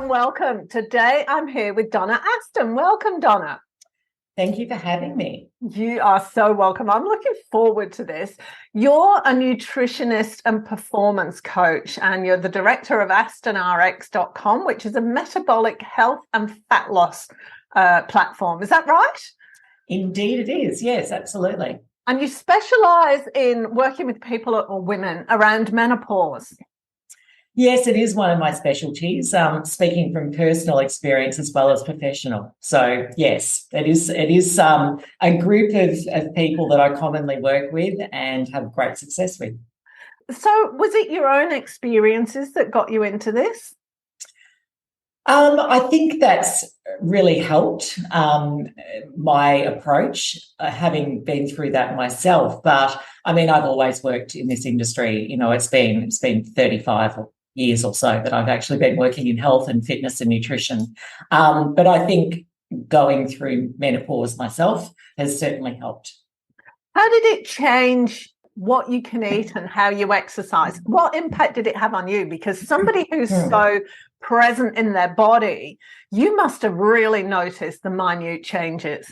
and welcome. Today I'm here with Donna Aston. Welcome, Donna. Thank you for having me. You are so welcome. I'm looking forward to this. You're a nutritionist and performance coach, and you're the director of AstonRx.com, which is a metabolic health and fat loss platform. Is that right? Indeed it is. Yes, absolutely. And you specialize in working with people or women around menopause. Yes, it is one of my specialties, speaking from personal experience as well as professional. So, yes, it is a group of people that I commonly work with and have great success with. So was it your own experiences that got you into this? I think that's really helped my approach, having been through that myself. But, I mean, I've always worked in this industry. You know, it's been 35 years or so that I've actually been working in health and fitness and nutrition. But I think going through menopause myself has certainly helped. How did it change what you can eat and how you exercise? What impact did it have on you? Because somebody who's so present in their body, you must have really noticed the minute changes.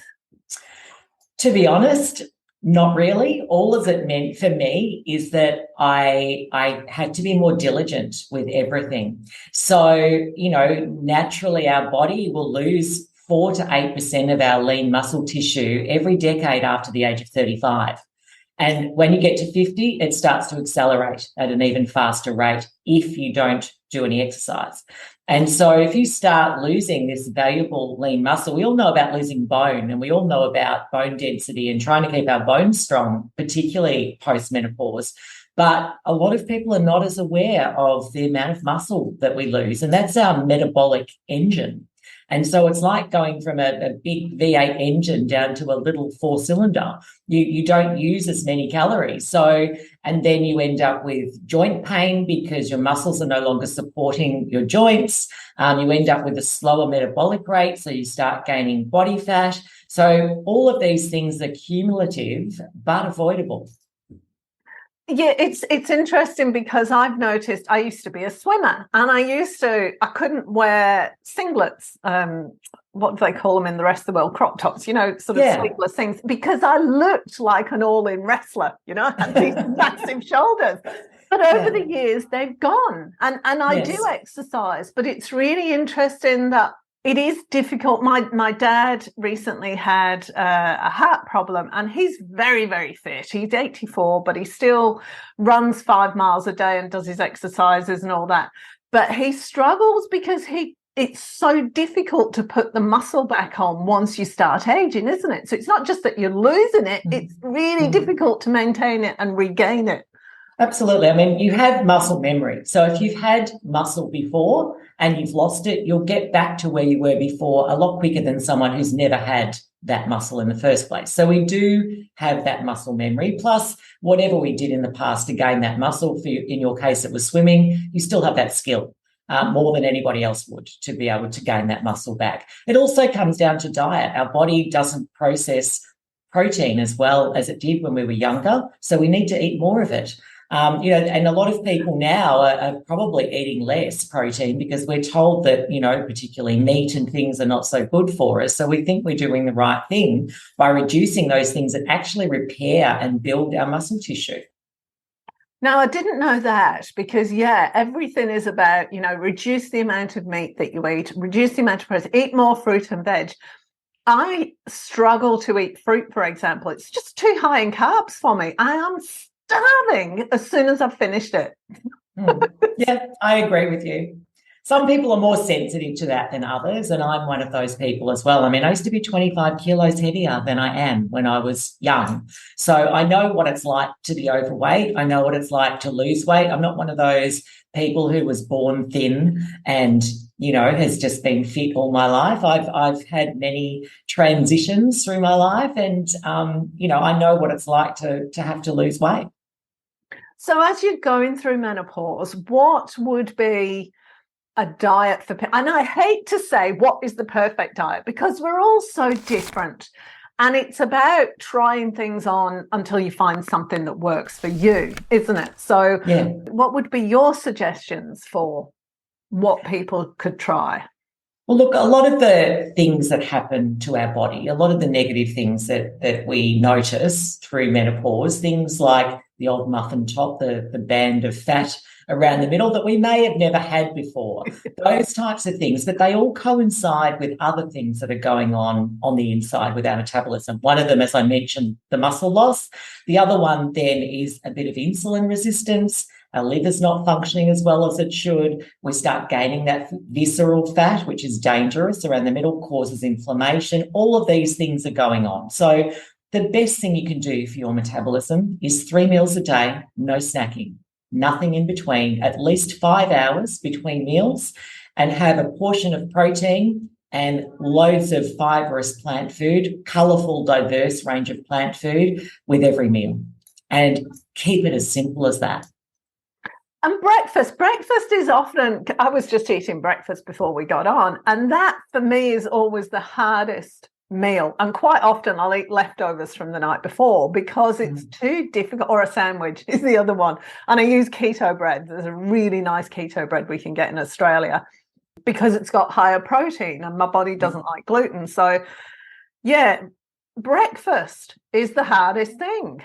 To be honest, not really. All of it meant for me is that I had to be more diligent with everything. So, you know, naturally our body will lose 4 to 8% of our lean muscle tissue every decade after the age of 35. And when you get to 50, it starts to accelerate at an even faster rate if you don't do any exercise. And so if you start losing this valuable lean muscle, we all know about losing bone and we all know about bone density and trying to keep our bones strong, particularly post-menopause. But a lot of people are not as aware of the amount of muscle that we lose, and that's our metabolic engine. And so it's like going from a big V8 engine down to a little 4-cylinder. You don't use as many calories. So, and then you end up with joint pain because your muscles are no longer supporting your joints. You end up with a slower metabolic rate, so you start gaining body fat. So all of these things are cumulative but avoidable. Yeah, it's interesting because I've noticed I used to be a swimmer and I couldn't wear singlets. What do they call them in the rest of the world? Crop tops, you know, sort of sleeveless things, because I looked like an all-in wrestler, you know, I had these massive shoulders. But over the years, they've gone. And I do exercise, but it's really interesting that it is difficult. My dad recently had a heart problem, and he's very, very fit. He's 84, but he still runs 5 miles a day and does his exercises and all that. But he struggles because it's so difficult to put the muscle back on once you start aging, isn't it? So it's not just that you're losing it, it's really difficult to maintain it and regain it. Absolutely. I mean, you have muscle memory. So if you've had muscle before and you've lost it, you'll get back to where you were before a lot quicker than someone who's never had that muscle in the first place. So we do have that muscle memory. Plus, whatever we did in the past to gain that muscle, for you, in your case, it was swimming, you still have that skill more than anybody else would to be able to gain that muscle back. It also comes down to diet. Our body doesn't process protein as well as it did when we were younger. So we need to eat more of it. You know, and a lot of people now are probably eating less protein because we're told that, you know, particularly meat and things are not so good for us. So we think we're doing the right thing by reducing those things that actually repair and build our muscle tissue. Now, I didn't know that because, everything is about, you know, reduce the amount of meat that you eat, reduce the amount of protein, eat more fruit and veg. I struggle to eat fruit, for example. It's just too high in carbs for me. I am starving as soon as I've finished it. Yeah, I agree with you. Some people are more sensitive to that than others, and I'm one of those people as well. I mean, I used to be 25 kilos heavier than I am when I was young. So I know what it's like to be overweight. I know what it's like to lose weight. I'm not one of those people who was born thin and, you know, has just been fit all my life. I've had many transitions through my life and, you know, I know what it's like to have to lose weight. So as you're going through menopause, what would be a diet for people? And I hate to say what is the perfect diet because we're all so different. And it's about trying things on until you find something that works for you, isn't it? So what would be your suggestions for? what people could try? Well, look, a lot of the things that happen to our body, a lot of the negative things that we notice through menopause, things like the old muffin top, the band of fat around the middle that we may have never had before, those types of things, but they all coincide with other things that are going on the inside with our metabolism. One of them, as I mentioned, the muscle loss. The other one then is a bit of insulin resistance. Our liver's not functioning as well as it should. We start gaining that visceral fat, which is dangerous around the middle, causes inflammation. All of these things are going on. So the best thing you can do for your metabolism is 3 meals a day, no snacking, nothing in between, at least 5 hours between meals, and have a portion of protein and loads of fibrous plant food, colourful, diverse range of plant food with every meal. And keep it as simple as that. And breakfast is often, I was just eating breakfast before we got on, and that for me is always the hardest meal. And quite often I'll eat leftovers from the night before because it's too difficult, or a sandwich is the other one. And I use keto bread. There's a really nice keto bread we can get in Australia because it's got higher protein and my body doesn't like gluten. So yeah, breakfast is the hardest thing.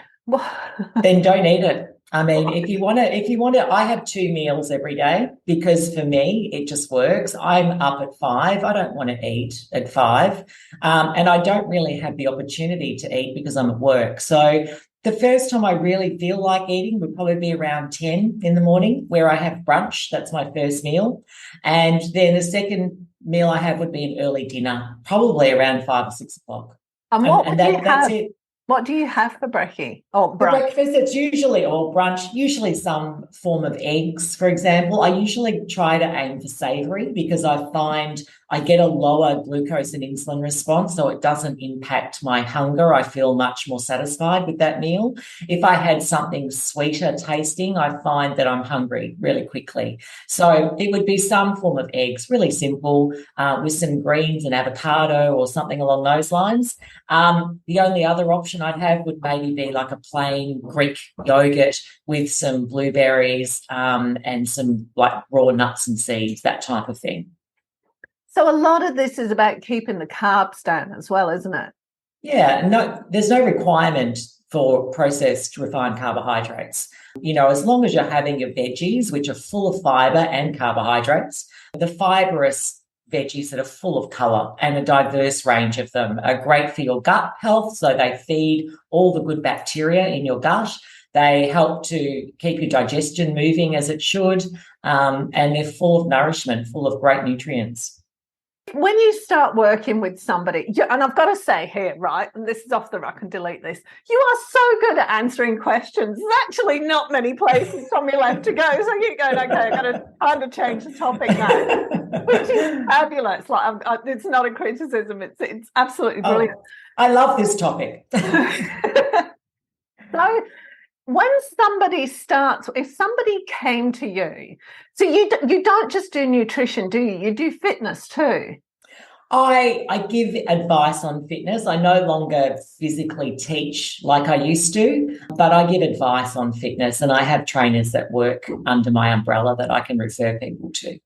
Then don't eat it. I mean, if you want to, I have 2 meals every day because for me, it just works. I'm up at 5. I don't want to eat at 5. And I don't really have the opportunity to eat because I'm at work. So the first time I really feel like eating would probably be around 10 in the morning, where I have brunch. That's my first meal. And then the second meal I have would be an early dinner, probably around 5 or 6 o'clock. And that's it. What do you have for brekkie? For breakfast, it's usually, or brunch, usually some form of eggs, for example. I usually try to aim for savoury because I find I get a lower glucose and insulin response, so it doesn't impact my hunger. I feel much more satisfied with that meal. If I had something sweeter tasting, I find that I'm hungry really quickly. So it would be some form of eggs, really simple, with some greens and avocado or something along those lines. The only other option I'd have would maybe be like a plain Greek yogurt with some blueberries and some like raw nuts and seeds, that type of thing. So a lot of this is about keeping the carbs down as well, isn't it? Yeah, no, there's no requirement for processed refined carbohydrates. You know, as long as you're having your veggies, which are full of fibre and carbohydrates, the fibrous veggies that are full of colour and a diverse range of them are great for your gut health. So they feed all the good bacteria in your gut. They help to keep your digestion moving as it should, and they're full of nourishment, full of great nutrients. When you start working with somebody, and I've got to say here, right, and this is off the rack and delete this, you are so good at answering questions. There's actually not many places from your left to go. So you go, okay, I've got to kind of change the topic now, which is fabulous. Like, it's not a criticism. It's absolutely brilliant. Oh, I love this topic. So when somebody starts, if somebody came to you, so you don't just do nutrition, do you? You do fitness too. I give advice on fitness. I no longer physically teach like I used to, but I give advice on fitness, and I have trainers that work under my umbrella that I can refer people to.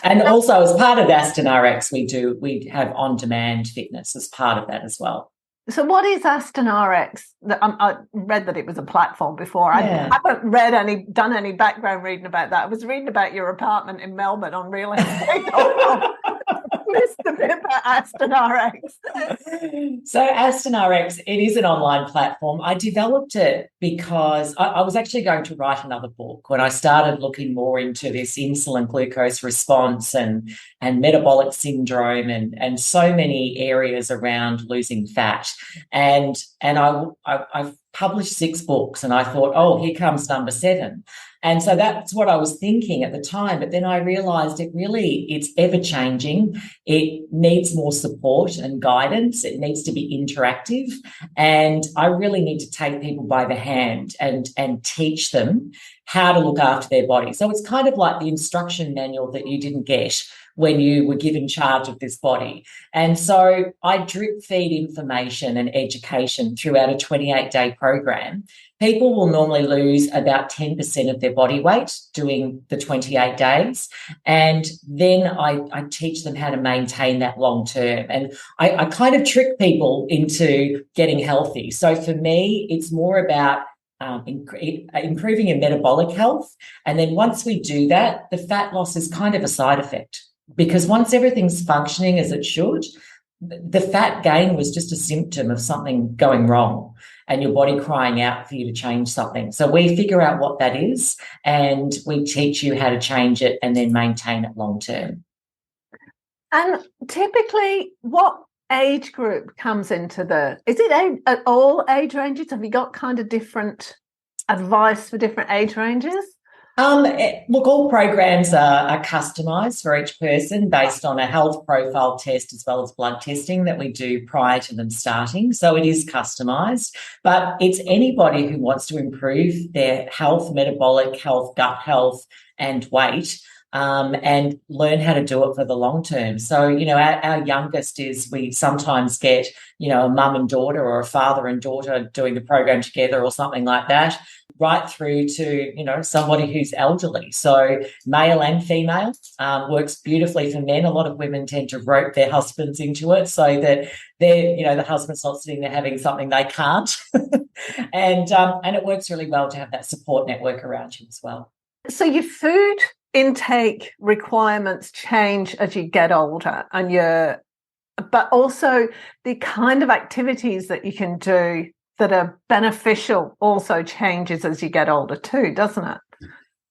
And also as part of Aston RX, we have on-demand fitness as part of that as well. So what is Aston RX? I read that it was a platform before. Yeah. I haven't done any background reading about that. I was reading about your apartment in Melbourne on real estate. Just a bit about Aston RX. So Aston RX, it is an online platform. I developed it because I was actually going to write another book when I started looking more into this insulin glucose response and metabolic syndrome and so many areas around losing fat. And I've published 6 books, and I thought, oh, here comes number 7. And so that's what I was thinking at the time. But then I realised it's ever changing. It needs more support and guidance. It needs to be interactive. And I really need to take people by the hand and teach them how to look after their body. So it's kind of like the instruction manual that you didn't get when you were given charge of this body. And so I drip feed information and education throughout a 28-day program. People will normally lose about 10% of their body weight doing the 28 days. And then I teach them how to maintain that long term. And I kind of trick people into getting healthy. So for me, it's more about improving your metabolic health. And then once we do that, the fat loss is kind of a side effect, because once everything's functioning as it should, the fat gain was just a symptom of something going wrong and your body crying out for you to change something. So we figure out what that is and we teach you how to change it and then maintain it long term. And typically, what age group comes into is it at all age ranges? Have you got kind of different advice for different age ranges? Look, all programs are customised for each person based on a health profile test as well as blood testing that we do prior to them starting. So it is customised, but it's anybody who wants to improve their health, metabolic health, gut health, and weight. And learn how to do it for the long term. So, our youngest is we sometimes get, a mum and daughter or a father and daughter doing the program together or something like that, right through to, somebody who's elderly. So male and female works beautifully for men. A lot of women tend to rope their husbands into it so that the husband's not sitting there having something they can't. And it works really well to have that support network around you as well. So your food intake requirements change as you get older, but also the kind of activities that you can do that are beneficial also changes as you get older too, doesn't it?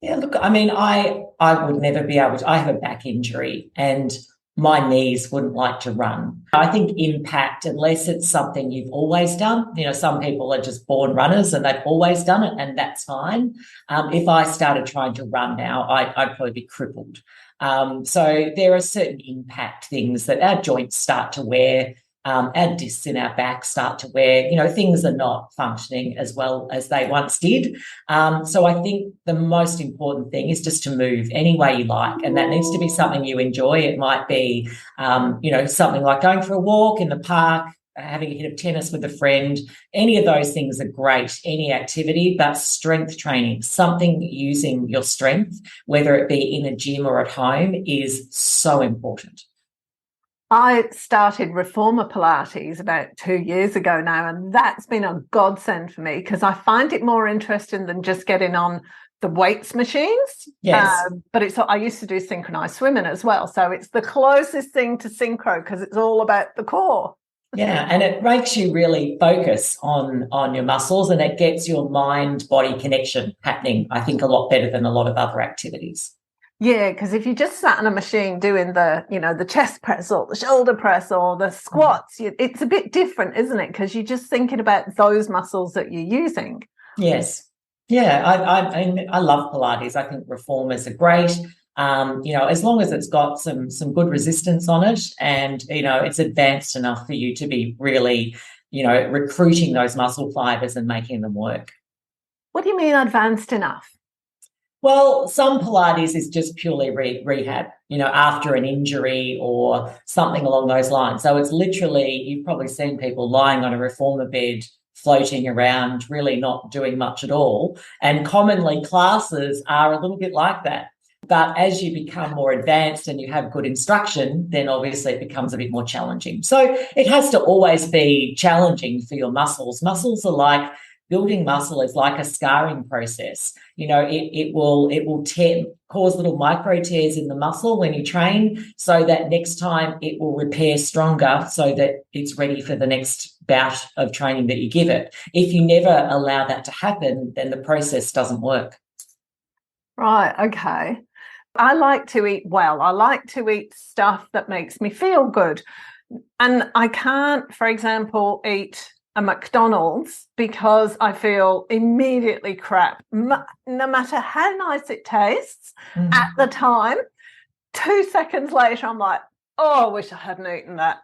Yeah, look, I mean, I would never be able to. I have a back injury and my knees wouldn't like to run. I think impact, unless it's something you've always done, some people are just born runners and they've always done it, and that's fine. If I started trying to run now, I'd probably be crippled. So there are certain impact things that our joints start to wear, our discs in our back start to wear, things are not functioning as well as they once did. So I think the most important thing is just to move any way you like, and that needs to be something you enjoy. It might be, something like going for a walk in the park, having a hit of tennis with a friend. Any of those things are great, any activity, but strength training, something using your strength, whether it be in a gym or at home, is so important. I started Reformer Pilates about 2 years ago now, and that's been a godsend for me because I find it more interesting than just getting on the weights machines. Yes. But I used to do synchronized swimming as well. So it's the closest thing to synchro because it's all about the core. Yeah, and it makes you really focus on your muscles, and it gets your mind-body connection happening, I think, a lot better than a lot of other activities. Yeah, because if you just sat on a machine doing the chest press or the shoulder press or the squats, it's a bit different, isn't it? Because you're just thinking about those muscles that you're using. Yes. Yeah, I love Pilates. I think reformers are great. As long as it's got some good resistance on it and, it's advanced enough for you to be really, recruiting those muscle fibers and making them work. What do you mean advanced enough? Well, some Pilates is just purely rehab, after an injury or something along those lines. So it's literally, you've probably seen people lying on a reformer bed, floating around, really not doing much at all. And commonly classes are a little bit like that. But as you become more advanced and you have good instruction, then obviously it becomes a bit more challenging. So it has to always be challenging for your muscles. Muscles are like, building muscle is like a scarring process. It will cause little micro tears in the muscle when you train, so that next time it will repair stronger so that it's ready for the next bout of training that you give it. If you never allow that to happen, then the process doesn't work. Right, okay. I like to eat well. I like to eat stuff that makes me feel good. And I can't, for example, eat a McDonald's because I feel immediately crap. No matter how nice it tastes at the time, 2 seconds later, I'm like, oh, I wish I hadn't eaten that.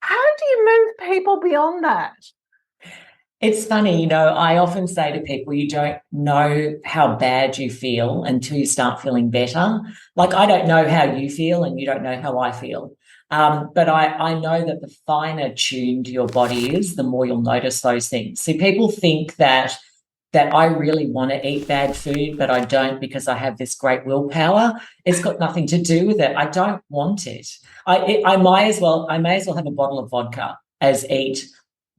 How do you move people beyond that? It's funny, I often say to people, you don't know how bad you feel until you start feeling better. Like, I don't know how you feel and you don't know how I feel. But I know that the finer tuned your body is, the more you'll notice those things. See, people think that I really want to eat bad food, but I don't because I have this great willpower. It's got nothing to do with it. I don't want it. I may as well have a bottle of vodka as eat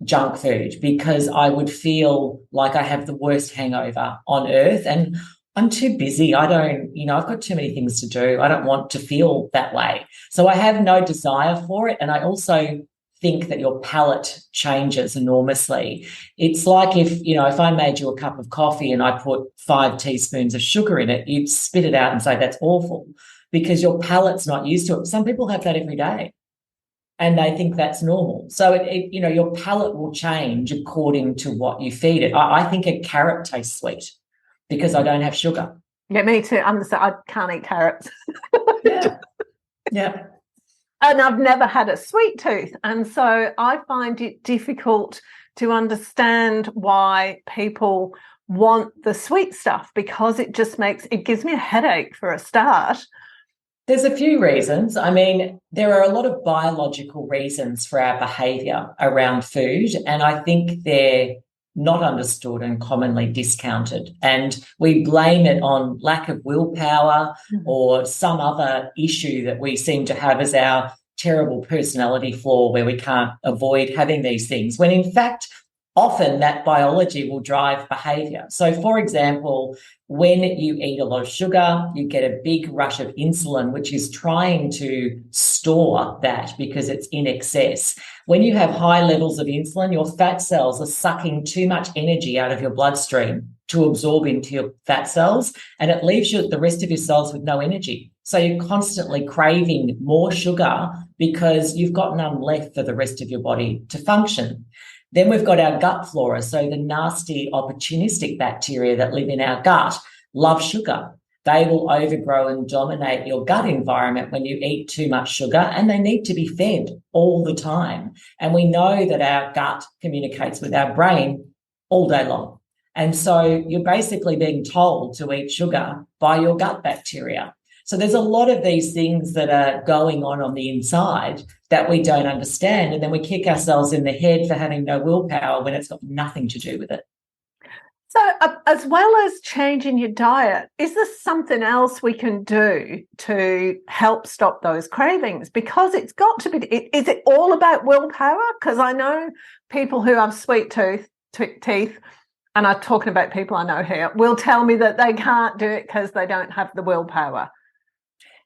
junk food, because I would feel like I have the worst hangover on earth, and I'm too busy. I've got too many things to do. I don't want to feel that way. So I have no desire for it. And I also think that your palate changes enormously. It's like if I made you a cup of coffee and I put 5 teaspoons of sugar in it, you'd spit it out and say, that's awful, because your palate's not used to it. Some people have that every day and they think that's normal. So your palate will change according to what you feed it. I think a carrot tastes sweet because I don't have sugar. Yeah, me too. I can't eat carrots. Yeah. Yeah. And I've never had a sweet tooth. And so I find it difficult to understand why people want the sweet stuff, because it gives me a headache for a start. There's a few reasons. I mean, there are a lot of biological reasons for our behaviour around food, and I think they're not understood and commonly discounted. And we blame it on lack of willpower or some other issue that we seem to have as our terrible personality flaw where we can't avoid having these things, when in fact, often that biology will drive behaviour. So, for example, when you eat a lot of sugar, you get a big rush of insulin, which is trying to store that because it's in excess. When you have high levels of insulin, your fat cells are sucking too much energy out of your bloodstream to absorb into your fat cells, and it leaves the rest of your cells with no energy. So you're constantly craving more sugar because you've got none left for the rest of your body to function. Then we've got our gut flora. So the nasty opportunistic bacteria that live in our gut love sugar. They will overgrow and dominate your gut environment when you eat too much sugar, and they need to be fed all the time. And we know that our gut communicates with our brain all day long. And so you're basically being told to eat sugar by your gut bacteria. So there's a lot of these things that are going on the inside that we don't understand. And then we kick ourselves in the head for having no willpower when it's got nothing to do with it. So as well as changing your diet, is there something else we can do to help stop those cravings? Because it's got to be, is it all about willpower? Because I know people who have sweet teeth, and I'm talking about people I know here, will tell me that they can't do it because they don't have the willpower.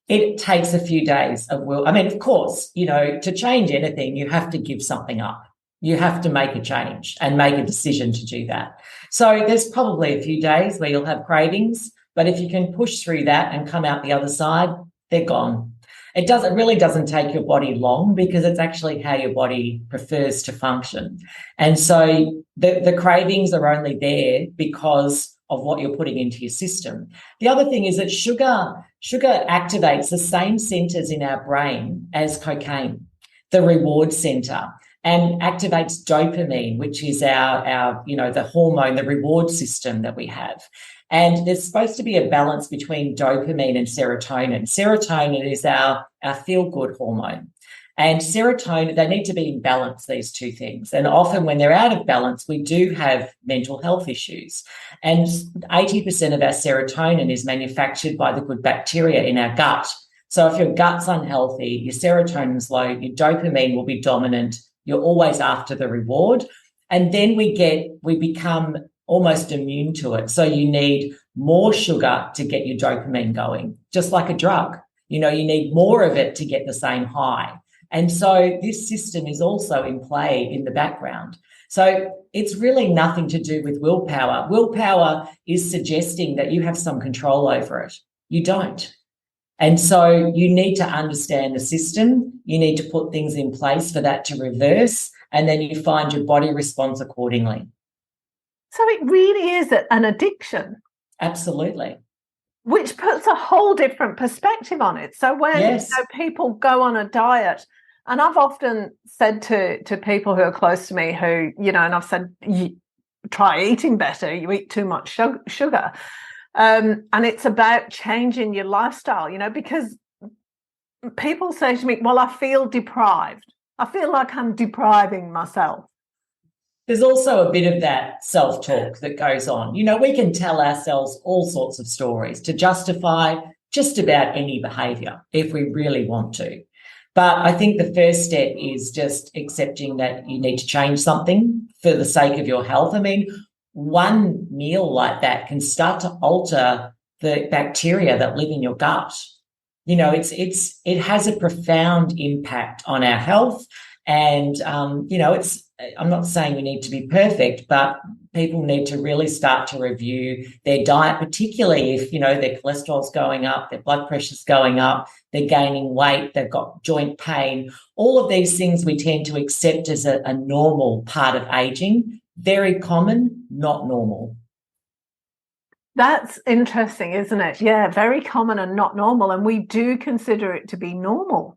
It takes a few days of will. I mean, of course, to change anything, you have to give something up. You have to make a change and make a decision to do that. So there's probably a few days where you'll have cravings, but if you can push through that and come out the other side, they're gone. It really doesn't take your body long, because it's actually how your body prefers to function. And so the cravings are only there because of what you're putting into your system. The other thing is that sugar activates the same centers in our brain as cocaine, the reward center, and activates dopamine, which is our the hormone, the reward system that we have. And there's supposed to be a balance between dopamine and serotonin. Serotonin is our feel-good hormone. And serotonin, they need to be in balance, these two things. And often when they're out of balance, we do have mental health issues. And 80% of our serotonin is manufactured by the good bacteria in our gut. So if your gut's unhealthy, your serotonin's low, your dopamine will be dominant. You're always after the reward. And then we become almost immune to it. So you need more sugar to get your dopamine going, just like a drug. You need more of it to get the same high. And so this system is also in play in the background. So it's really nothing to do with willpower. Willpower is suggesting that you have some control over it. You don't. And so you need to understand the system. You need to put things in place for that to reverse, and then you find your body responds accordingly. So it really is an addiction. Absolutely. Which puts a whole different perspective on it. So when people go on a diet, and I've often said to people who are close to me who, and I've said, try eating better, you eat too much sugar. And it's about changing your lifestyle, because people say to me, well, I feel deprived. I feel like I'm depriving myself. There's also a bit of that self-talk that goes on. We can tell ourselves all sorts of stories to justify just about any behaviour if we really want to. But I think the first step is just accepting that you need to change something for the sake of your health. I mean, one meal like that can start to alter the bacteria that live in your gut. It has a profound impact on our health. And, I'm not saying we need to be perfect, but people need to really start to review their diet, particularly if, their cholesterol's going up, their blood pressure's going up, they're gaining weight, they've got joint pain. All of these things we tend to accept as a normal part of aging. Very common, not normal. That's interesting, isn't it? Yeah, very common and not normal. And we do consider it to be normal.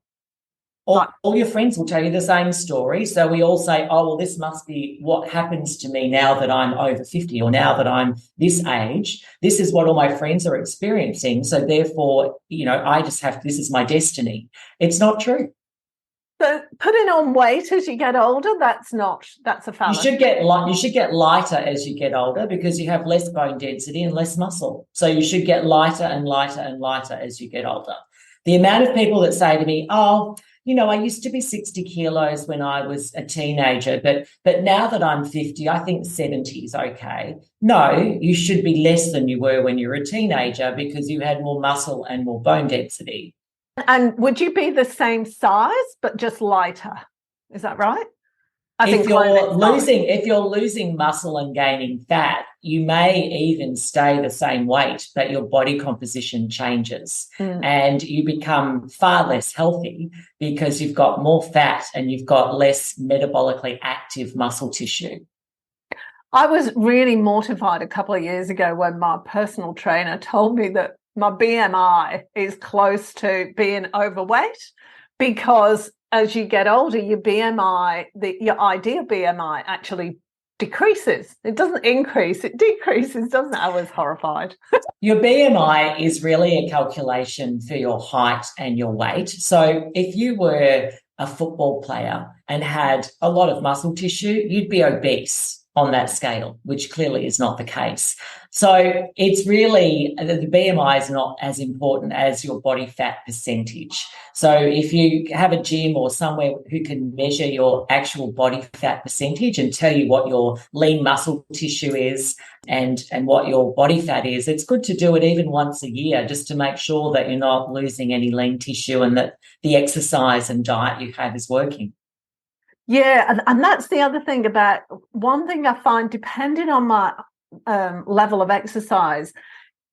All your friends will tell you the same story. So we all say, oh, well, this must be what happens to me now that I'm over 50 or now that I'm this age. This is what all my friends are experiencing. So therefore, I just this is my destiny. It's not true. But putting on weight as you get older, that's a fallacy. You should get lighter as you get older because you have less bone density and less muscle. So you should get lighter and lighter and lighter as you get older. The amount of people that say to me, oh, I used to be 60 kilos when I was a teenager, but now that I'm 50, I think 70 is okay. No, you should be less than you were when you were a teenager because you had more muscle and more bone density. And would you be the same size but just lighter? Is that right? If you're losing muscle and gaining fat, you may even stay the same weight, but your body composition changes and you become far less healthy because you've got more fat and you've got less metabolically active muscle tissue. I was really mortified a couple of years ago when my personal trainer told me that my BMI is close to being overweight because as you get older, your BMI, your ideal BMI actually decreases. It doesn't increase, it decreases, doesn't it? I was horrified. Your BMI is really a calculation for your height and your weight. So if you were a football player and had a lot of muscle tissue, you'd be obese on that scale, which clearly is not the case. So it's really, the BMI is not as important as your body fat percentage. So if you have a gym or somewhere who can measure your actual body fat percentage and tell you what your lean muscle tissue is and what your body fat is, it's good to do it even once a year just to make sure that you're not losing any lean tissue and that the exercise and diet you have is working. Yeah, and that's the other thing about one thing I find, depending on my level of exercise,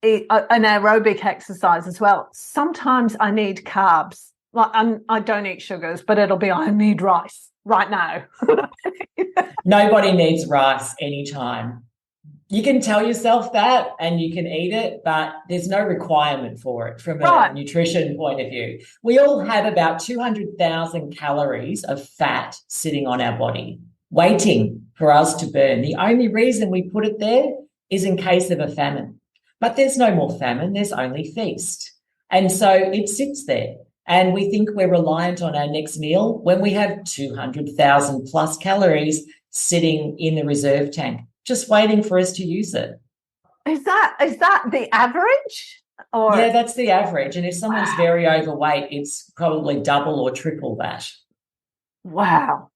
an aerobic exercise as well, sometimes I need carbs. Like I don't eat sugars, but it'll be I need rice right now. Nobody needs rice anytime. You can tell yourself that and you can eat it, but there's no requirement for it from a nutrition point of view. We all have about 200,000 calories of fat sitting on our body, waiting for us to burn. The only reason we put it there is in case of a famine. But there's no more famine, there's only feast. And so it sits there. And we think we're reliant on our next meal when we have 200,000 plus calories sitting in the reserve tank, just waiting for us to use it. Is that the average? Yeah, that's the average. And if someone's very overweight, it's probably double or triple that. Wow.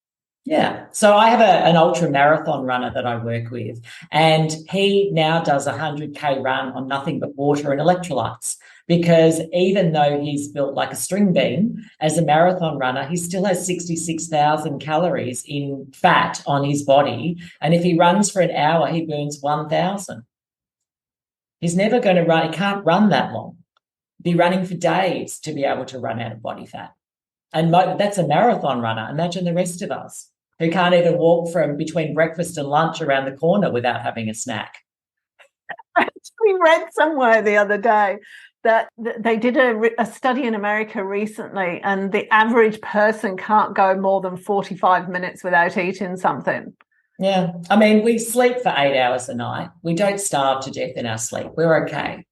Yeah. So I have an ultra marathon runner that I work with, and he now does a 100K run on nothing but water and electrolytes, because even though he's built like a string bean as a marathon runner, he still has 66,000 calories in fat on his body. And if he runs for an hour, he burns 1,000. He's never going to run. He can't run that long. Be running for days to be able to run out of body fat. And that's a marathon runner. Imagine the rest of us who can't even walk from between breakfast and lunch around the corner without having a snack. We read somewhere the other day that they did a study in America recently, and the average person can't go more than 45 minutes without eating something. Yeah. I mean, we sleep for 8 hours a night. We don't starve to death in our sleep. We're okay.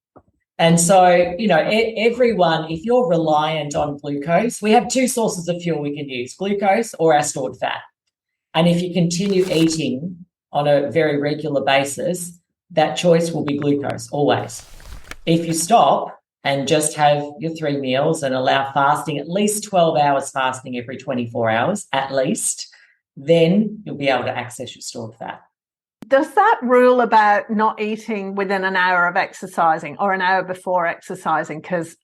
And so, everyone, if you're reliant on glucose, we have two sources of fuel we can use, glucose or our stored fat. And if you continue eating on a very regular basis, that choice will be glucose always. If you stop and just have your 3 meals and allow fasting, at least 12 hours fasting every 24 hours, at least, then you'll be able to access your stored fat. Does that rule about not eating within an hour of exercising or an hour before exercising? Because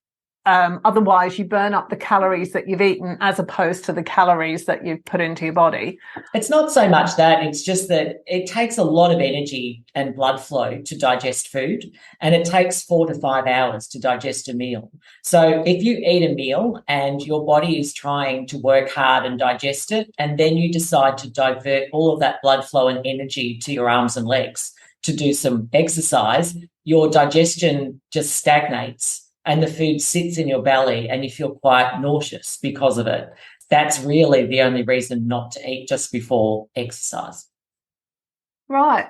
otherwise you burn up the calories that you've eaten as opposed to the calories that you've put into your body. It's not so much that, it's just that it takes a lot of energy and blood flow to digest food, and it takes 4 to 5 hours to digest a meal. So if you eat a meal and your body is trying to work hard and digest it, and then you decide to divert all of that blood flow and energy to your arms and legs to do some exercise, your digestion just stagnates and the food sits in your belly and you feel quite nauseous because of it. That's really the only reason not to eat just before exercise. Right.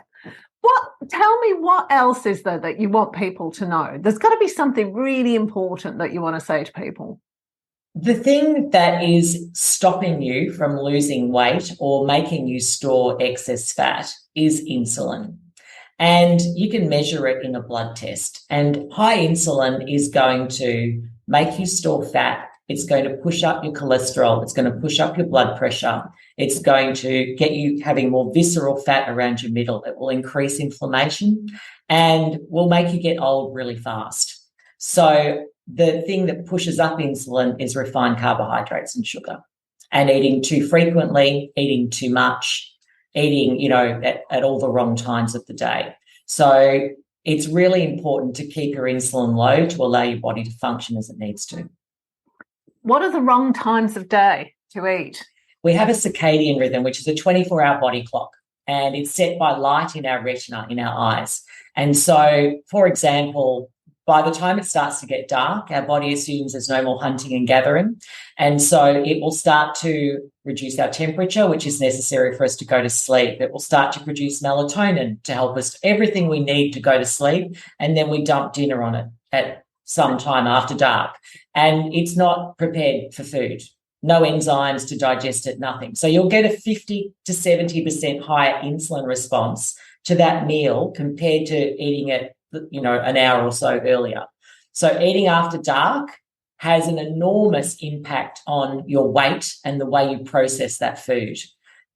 Tell me what else is there that you want people to know? There's got to be something really important that you want to say to people. The thing that is stopping you from losing weight or making you store excess fat is insulin. And you can measure it in a blood test. And high insulin is going to make you store fat. It's going to push up your cholesterol. It's going to push up your blood pressure. It's going to get you having more visceral fat around your middle. It will increase inflammation and will make you get old really fast. So the thing that pushes up insulin is refined carbohydrates and sugar, and eating too frequently, eating too much, eating, at all the wrong times of the day. So it's really important to keep your insulin low to allow your body to function as it needs to. What are the wrong times of day to eat? We have a circadian rhythm, which is a 24-hour body clock, and it's set by light in our retina, in our eyes. And so, for example, by the time it starts to get dark, our body assumes there's no more hunting and gathering. And so it will start to reduce our temperature, which is necessary for us to go to sleep. It will start to produce melatonin to help us, everything we need to go to sleep. And then we dump dinner on it at some time after dark. And it's not prepared for food. No enzymes to digest it, nothing. So you'll get a 50 to 70% higher insulin response to that meal compared to eating it an hour or so earlier. So eating after dark has an enormous impact on your weight and the way you process that food.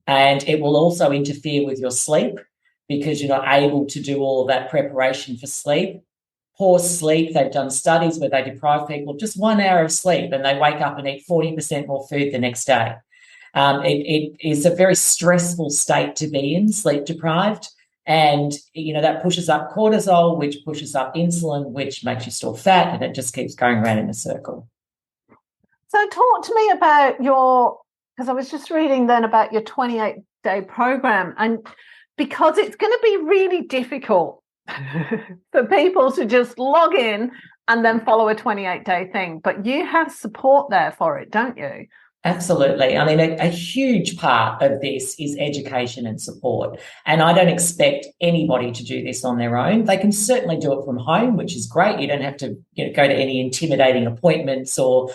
And it will also interfere with your sleep because you're not able to do all of that preparation for sleep. Poor sleep, they've done studies where they deprive people of just 1 hour of sleep and they wake up and eat 40% more food the next day. It is a very stressful state to be in, sleep deprived. And, that pushes up cortisol, which pushes up insulin, which makes you store fat, and it just keeps going around in a circle. So talk to me about because I was just reading then about your 28-day program, and because it's going to be really difficult for people to just log in and then follow a 28-day thing, but you have support there for it, don't you? Absolutely. I mean, a huge part of this is education and support. And I don't expect anybody to do this on their own. They can certainly do it from home, which is great. You don't have to go to any intimidating appointments or,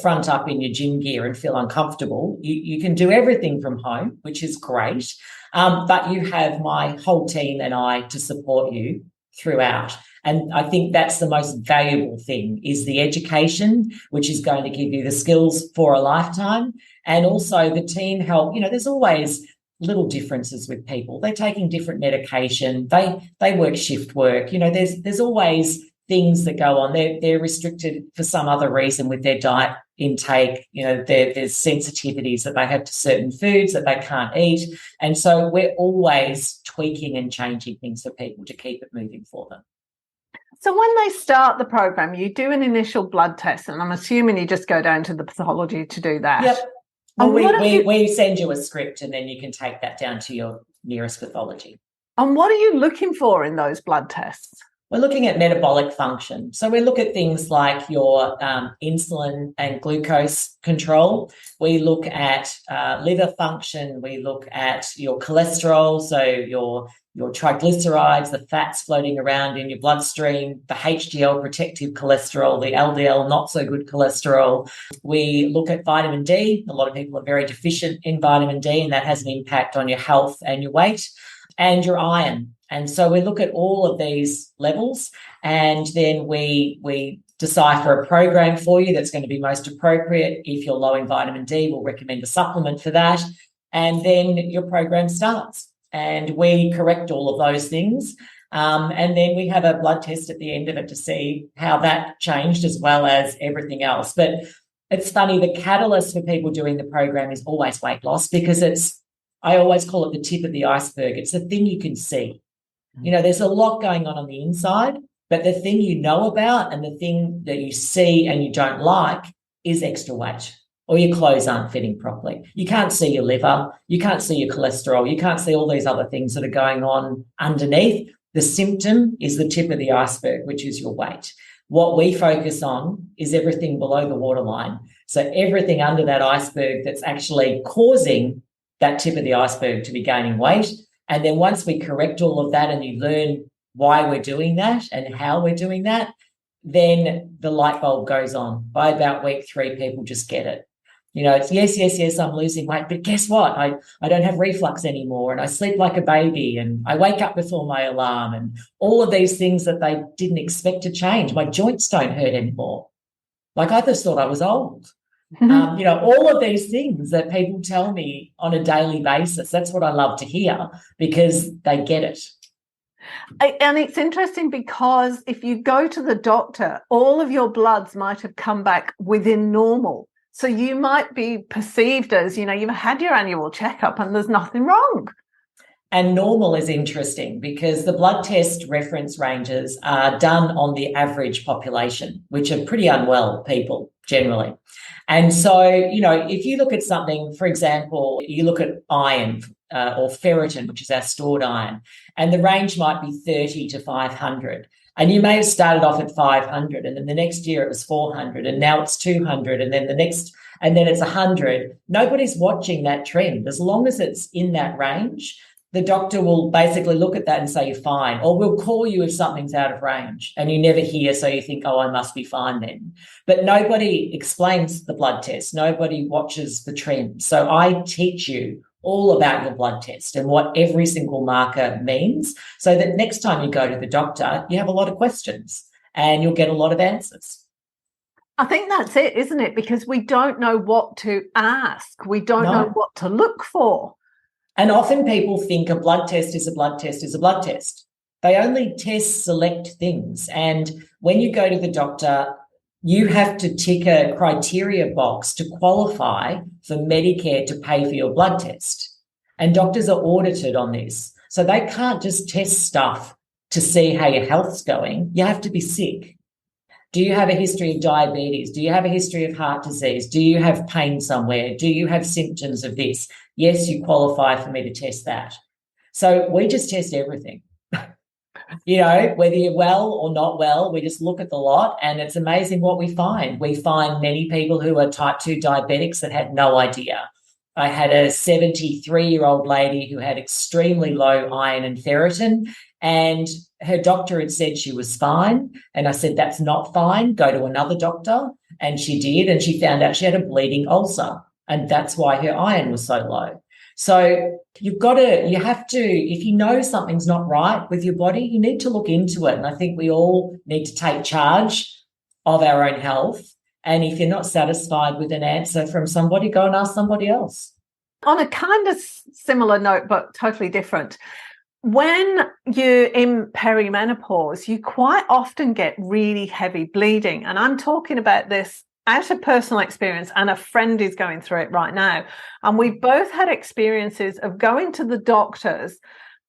front up in your gym gear and feel uncomfortable. You can do everything from home, which is great. But you have my whole team and I to support you throughout. And I think that's the most valuable thing is the education, which is going to give you the skills for a lifetime. And also the team help. There's always little differences with people. They're taking different medication. They work shift work. There's always things that go on. They're restricted for some other reason with their diet intake. There's sensitivities that they have to certain foods that they can't eat. And so we're always tweaking and changing things for people to keep it moving for them. So when they start the program, you do an initial blood test, and I'm assuming you just go down to the pathology to do that. Yep. Well, we send you a script, and then you can take that down to your nearest pathology. And what are you looking for in those blood tests? We're looking at metabolic function. So we look at things like your insulin and glucose control. We look at liver function. We look at your cholesterol, so your triglycerides, the fats floating around in your bloodstream, the HDL protective cholesterol, the LDL not so good cholesterol. We look at vitamin D. A lot of people are very deficient in vitamin D, and that has an impact on your health and your weight, and your iron. And so we look at all of these levels, and then we decipher a program for you that's going to be most appropriate. If you're low in vitamin D, we'll recommend a supplement for that. And then your program starts, and we correct all of those things. And then we have a blood test at the end of it to see how that changed, as well as everything else. But it's funny, the catalyst for people doing the program is always weight loss, because I always call it the tip of the iceberg. It's the thing you can see. You know, there's a lot going on the inside, but the thing you know about and the thing that you see and you don't like is extra weight, or your clothes aren't fitting properly. You can't see your liver. You can't see your cholesterol. You can't see all these other things that are going on underneath. The symptom is the tip of the iceberg, which is your weight. What we focus on is everything below the waterline. So everything under that iceberg that's actually causing that tip of the iceberg to be gaining weight. And then once we correct all of that and you learn why we're doing that and how we're doing that, then the light bulb goes on. By about week 3, people just get it. You know, it's yes, I'm losing weight, but guess what? I don't have reflux anymore, and I sleep like a baby, and I wake up before my alarm, and all of these things that they didn't expect to change. My joints don't hurt anymore. Like, I just thought I was old. You know, all of these things that people tell me on a daily basis, that's what I love to hear, because they get it. And it's interesting, because if you go to the doctor, all of your bloods might have come back within normal. So you might be perceived as, you know, you've had your annual checkup and there's nothing wrong. And normal is interesting, because the blood test reference ranges are done on the average population, which are pretty unwell people generally. And so, you know, if you look at something, for example, you look at iron or ferritin, which is our stored iron, and the range might be 30 to 500. And you may have started off at 500, and then the next year it was 400, and now it's 200, and then it's 100. Nobody's watching that trend. As long as it's in that range, the doctor will basically look at that and say, you're fine, or we'll call you if something's out of range and you never hear, so you think, oh, I must be fine then. But nobody explains the blood test. Nobody watches the trend. So I teach you all about your blood test and what every single marker means, so that next time you go to the doctor, you have a lot of questions and you'll get a lot of answers. I think that's it, isn't it? Because we don't know what to ask. We don't know what to look for. And often people think a blood test is a blood test is a blood test. They only test select things. And when you go to the doctor, you have to tick a criteria box to qualify for Medicare to pay for your blood test. And doctors are audited on this. So they can't just test stuff to see how your health's going. You have to be sick. Do you have a history of diabetes? Do you have a history of heart disease? Do you have pain somewhere? Do you have symptoms of this? Yes, you qualify for me to test that. So we just test everything. You know, whether you're well or not well, we just look at the lot, and it's amazing what we find. We find many people who are type 2 diabetics that had no idea. I had a 73-year-old lady who had extremely low iron and ferritin, and her doctor had said she was fine. And I said, that's not fine. Go to another doctor. And she did, and she found out she had a bleeding ulcer, and that's why her iron was so low. So you have to, if you know something's not right with your body, you need to look into it. And I think we all need to take charge of our own health. And if you're not satisfied with an answer from somebody, go and ask somebody else. On a kind of similar note, but totally different, when you're in perimenopause, you quite often get really heavy bleeding. And I'm talking about this out of personal experience, and a friend is going through it right now. And we both had experiences of going to the doctors.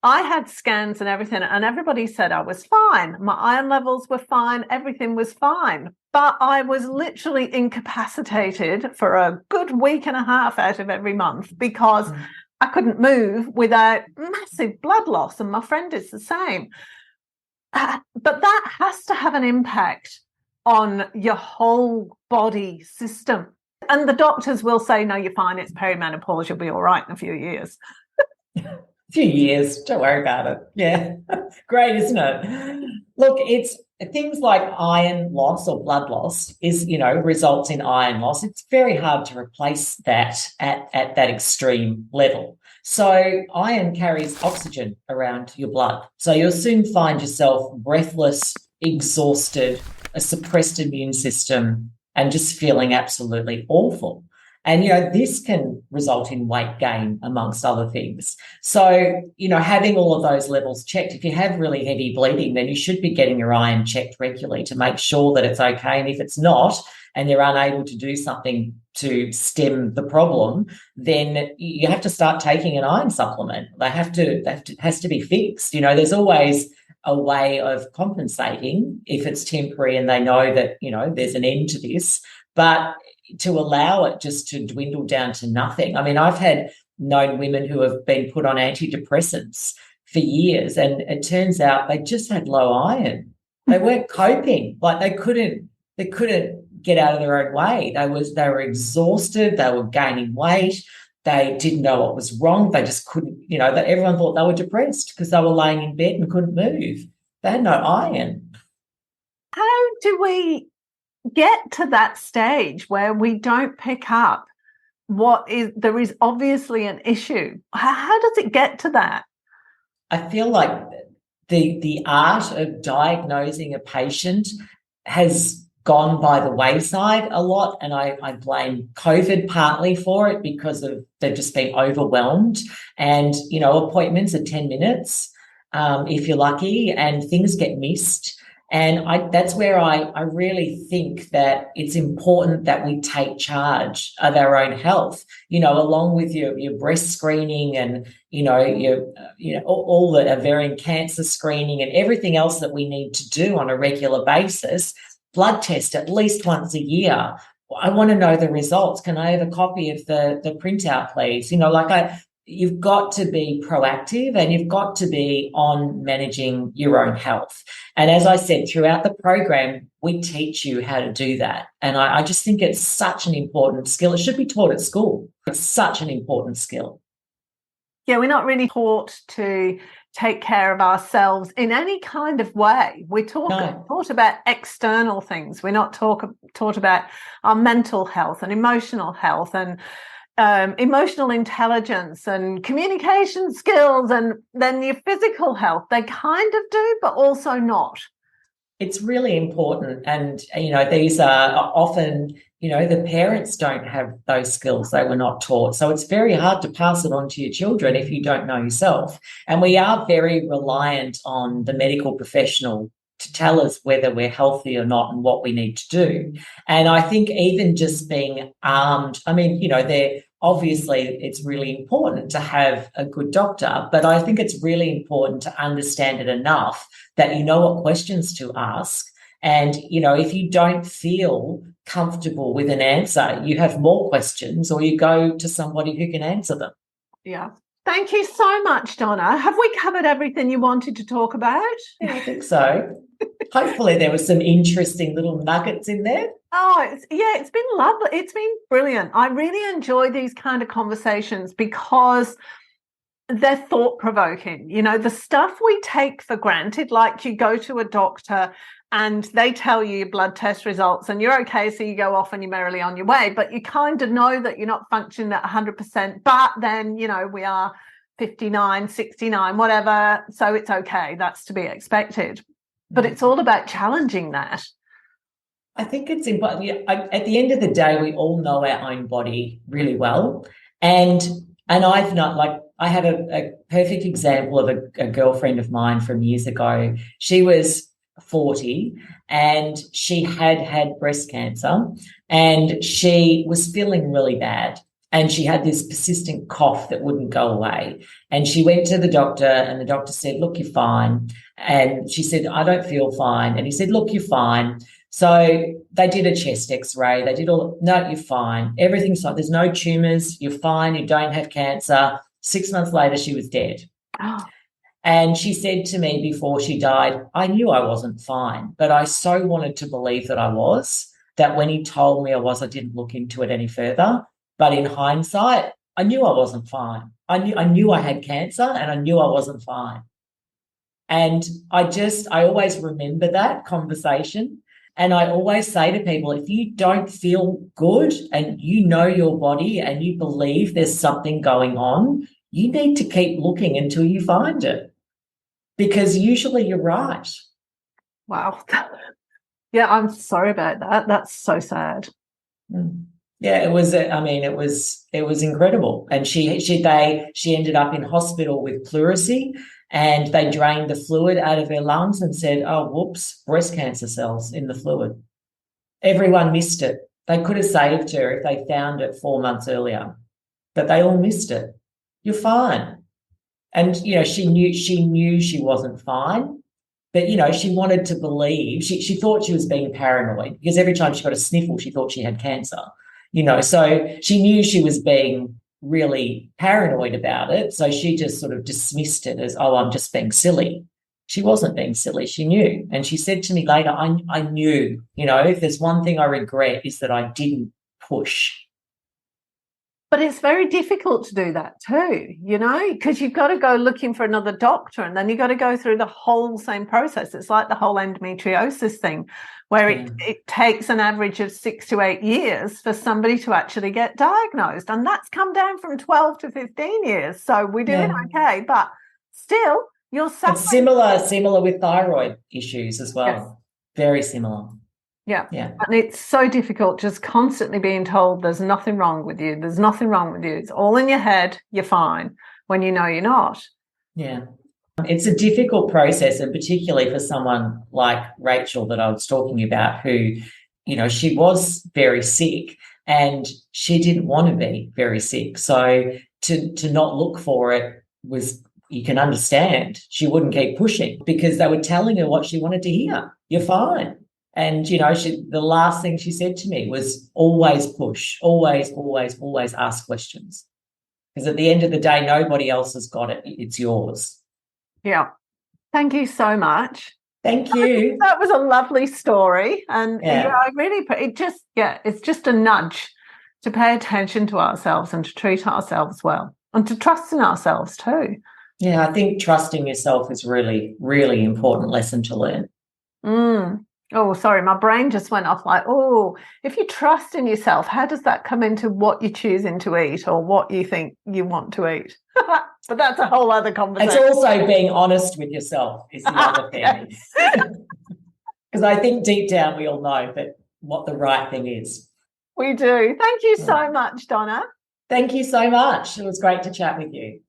I had scans and everything, and everybody said I was fine. My iron levels were fine. Everything was fine. But I was literally incapacitated for a good week and a half out of every month, because I couldn't move without massive blood loss. And my friend is the same. But that has to have an impact on your whole body system. And the doctors will say, no, you're fine, it's perimenopause, you'll be all right in a few years. A few years, don't worry about it. Yeah, great, isn't it? Look, it's things like iron loss or blood loss results in iron loss. It's very hard to replace that at that extreme level. So iron carries oxygen around your blood. So you'll soon find yourself breathless, exhausted, a suppressed immune system, and just feeling absolutely awful. And, this can result in weight gain, amongst other things. So, having all of those levels checked, if you have really heavy bleeding, then you should be getting your iron checked regularly to make sure that it's okay. And if it's not, and they're unable to do something to stem the problem, then you have to start taking an iron supplement. It has to be fixed. There's always a way of compensating if it's temporary and they know that, there's an end to this. But to allow it just to dwindle down to nothing. I mean, I've known women who have been put on antidepressants for years, and it turns out they just had low iron. They weren't coping. Like they couldn't get out of their own way. They were exhausted. They were gaining weight. They didn't know what was wrong. They just couldn't, everyone thought they were depressed because they were laying in bed and couldn't move. They had no iron. How do we get to that stage where we don't pick up there is obviously an issue? How does it get to that? I feel like the art of diagnosing a patient has gone by the wayside a lot, and I blame COVID partly for it because they've just been overwhelmed, and appointments are 10 minutes if you're lucky, and things get missed. And that's where I really think that it's important that we take charge of our own health, along with your breast screening and, all the ovarian cancer screening and everything else that we need to do on a regular basis. Blood test at least once a year. I want to know the results. Can I have a copy of the printout, please? You've got to be proactive and you've got to be on managing your own health. And as I said, throughout the program, we teach you how to do that. And I just think it's such an important skill. It should be taught at school. It's such an important skill. Yeah, we're not really taught to take care of ourselves in any kind of way. We're taught about external things. We're not taught about our mental health and emotional health and emotional intelligence and communication skills, and then your physical health. They kind of do, but also not. It's really important. And, these are often, the parents don't have those skills. They were not taught. So it's very hard to pass it on to your children if you don't know yourself. And we are very reliant on the medical professional to tell us whether we're healthy or not and what we need to do. And I think even just being armed, obviously it's really important to have a good doctor, but I think it's really important to understand it enough that you know what questions to ask. And, if you don't feel comfortable with an answer, you have more questions or you go to somebody who can answer them. Yeah. Thank you so much, Donna. Have we covered everything you wanted to talk about? Yeah, I think so. Hopefully there were some interesting little nuggets in there. Oh, it's been lovely. It's been brilliant. I really enjoy these kind of conversations because they're thought-provoking. The stuff we take for granted, like you go to a doctor and they tell you your blood test results and you're okay, so you go off and you're merrily on your way, but you kind of know that you're not functioning at 100%, but then, we are 59, 69, whatever, so it's okay. That's to be expected. But it's all about challenging that. I think it's important. At the end of the day, we all know our own body really well. And I've not, I have a perfect example of a girlfriend of mine from years ago. She was 40 and she had breast cancer and she was feeling really bad. And she had this persistent cough that wouldn't go away. And she went to the doctor and the doctor said, look, you're fine. And she said, I don't feel fine. And he said, look, you're fine. So they did a chest x-ray. They did no, you're fine. Everything's fine. There's no tumours. You're fine. You don't have cancer. 6 months later, she was dead. Oh. And she said to me before she died, I knew I wasn't fine, but I so wanted to believe that I was, that when he told me I was, I didn't look into it any further. But in hindsight, I knew I wasn't fine. I knew I had cancer and I knew I wasn't fine. And I always remember that conversation. And I always say to people, if you don't feel good and you know your body and you believe there's something going on, you need to keep looking until you find it, because usually you're right. Wow. Yeah, I'm sorry about that. That's so sad. Yeah, it was. It was incredible. And she ended up in hospital with pleurisy, and they drained the fluid out of her lungs and said, "Oh, whoops, breast cancer cells in the fluid." Everyone missed it. They could have saved her if they found it 4 months earlier, but they all missed it. You're fine. And, she knew she wasn't fine, but, she wanted to believe. She thought she was being paranoid because every time she got a sniffle, she thought she had cancer, so she knew she was being really paranoid about it. So she just sort of dismissed it as, oh, I'm just being silly. She wasn't being silly. She knew. And she said to me later, I knew, if there's one thing I regret is that I didn't push. But it's very difficult to do that too, because you've got to go looking for another doctor and then you've got to go through the whole same process. It's like the whole endometriosis thing where it takes an average of 6 to 8 years for somebody to actually get diagnosed. And that's come down from 12 to 15 years. So we're doing okay, but still you're suffering. It's similar with thyroid issues as well. Yes. Very similar. Yeah. And it's so difficult just constantly being told there's nothing wrong with you. There's nothing wrong with you. It's all in your head. You're fine when you know you're not. Yeah. It's a difficult process, and particularly for someone like Rachel that I was talking about who, she was very sick and she didn't want to be very sick. So to not look for it was, you can understand, she wouldn't keep pushing because they were telling her what she wanted to hear. You're fine. And, the last thing she said to me was always push, always, always, always ask questions. Because at the end of the day, nobody else has got it. It's yours. Yeah. Thank you so much. Thank you. That was a lovely story. And it's just a nudge to pay attention to ourselves and to treat ourselves well and to trust in ourselves too. Yeah, I think trusting yourself is really, really important lesson to learn. Oh, sorry, my brain just went off like, oh, if you trust in yourself, how does that come into what you're choosing to eat or what you think you want to eat? But that's a whole other conversation. It's also being honest with yourself is the other thing. Because I think deep down we all know what the right thing is. We do. Thank you so much, Donna. Thank you so much. It was great to chat with you.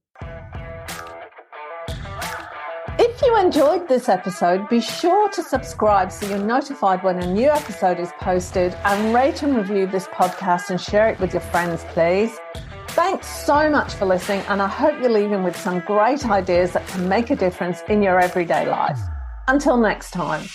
If you enjoyed this episode, be sure to subscribe so you're notified when a new episode is posted, and rate and review this podcast and share it with your friends, please. Thanks so much for listening, and I hope you're leaving with some great ideas that can make a difference in your everyday life. Until next time.